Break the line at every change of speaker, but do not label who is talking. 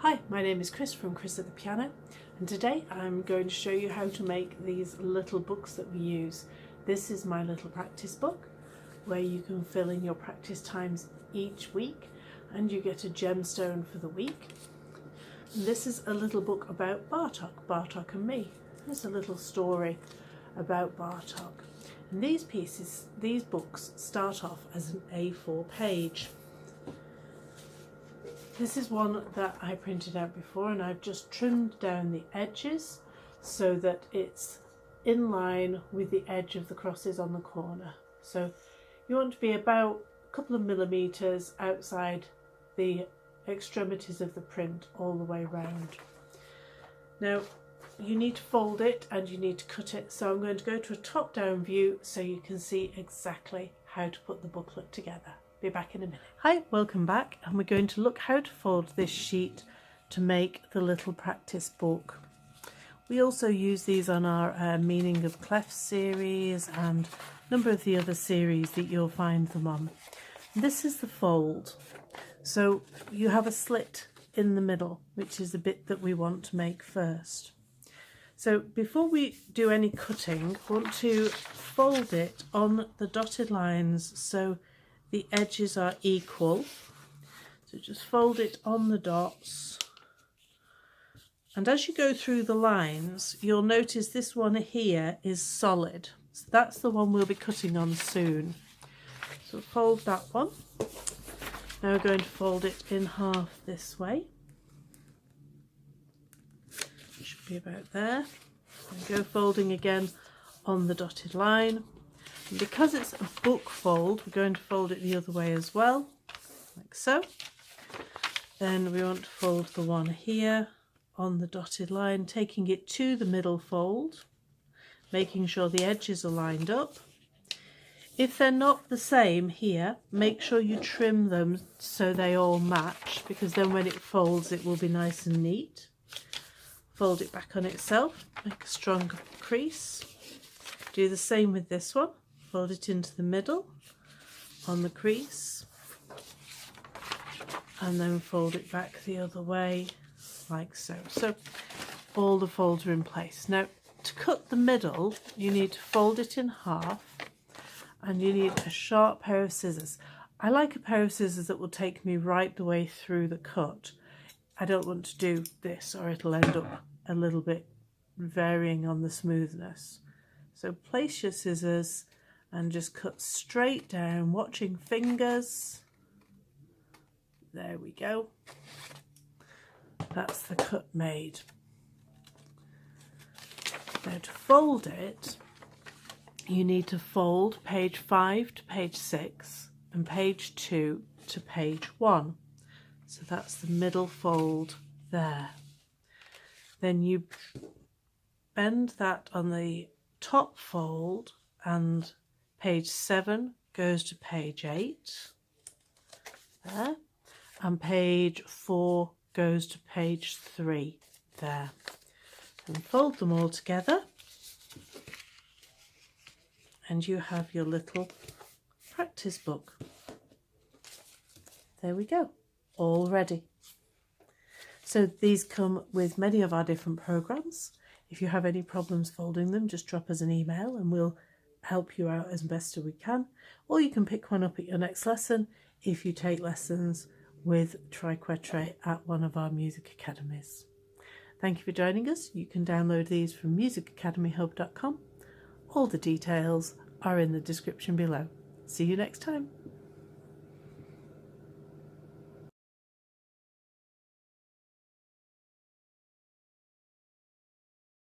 Hi, my name is Chris from Chris at the Piano, and today I'm going to show you how to make these little books that we use. This is my little practice book where you can fill in your practice times each week and you get a gemstone for the week. And this is a little book about Bartok and me. There's a little story about Bartok. And these books start off as an A4 page. This is one that I printed out before, and I've just trimmed down the edges so that it's in line with the edge of the crosses on the corner. So you want to be about a couple of millimeters outside the extremities of the print all the way round. Now you need to fold it and you need to cut it, so I'm going to go to a top-down view so you can see exactly how to put the booklet together. Be back in a minute. Hi, welcome back, and we're going to look how to fold this sheet to make the little practice book. We also use these on our Meaning of Clefs series and a number of the other series that you'll find them on. This is the fold. So you have a slit in the middle, which is the bit that we want to make first. So before we do any cutting, I want to fold it on the dotted lines so the edges are equal. So just fold it on the dots, and as you go through the lines you'll notice this one here is solid, so that's the one we'll be cutting on soon. So fold that one. Now we're going to fold it in half this way. It should be about there, and go folding again on the dotted line. And because it's a book fold, we're going to fold it the other way as well, like so. Then we want to fold the one here on the dotted line, taking it to the middle fold, making sure the edges are lined up. If they're not the same here, make sure you trim them so they all match, because then when it folds it will be nice and neat. Fold it back on itself, make a strong crease. Do the same with this one. Fold it into the middle on the crease and then fold it back the other way like so. So all the folds are in place. Now to cut the middle you need to fold it in half and you need a sharp pair of scissors. I like a pair of scissors that will take me right the way through the cut. I don't want to do this or it'll end up a little bit varying on the smoothness. So place your scissors and just cut straight down, watching fingers. There we go. That's the cut made. Now to fold it, you need to fold page 5 to page 6 and page 2 to page 1. So that's the middle fold there. Then you bend that on the top fold and page 7 goes to page 8 there, and page 4 goes to page 3 there. And fold them all together and you have your little practice book. There we go, all ready. So these come with many of our different programs. If you have any problems folding them, just drop us an email and we'll help you out as best as we can. Or you can pick one up at your next lesson if you take lessons with Triquetre at one of our music academies. Thank you for joining us. You can download these from musicacademyhub.com. All the details are in the description below. See you next time.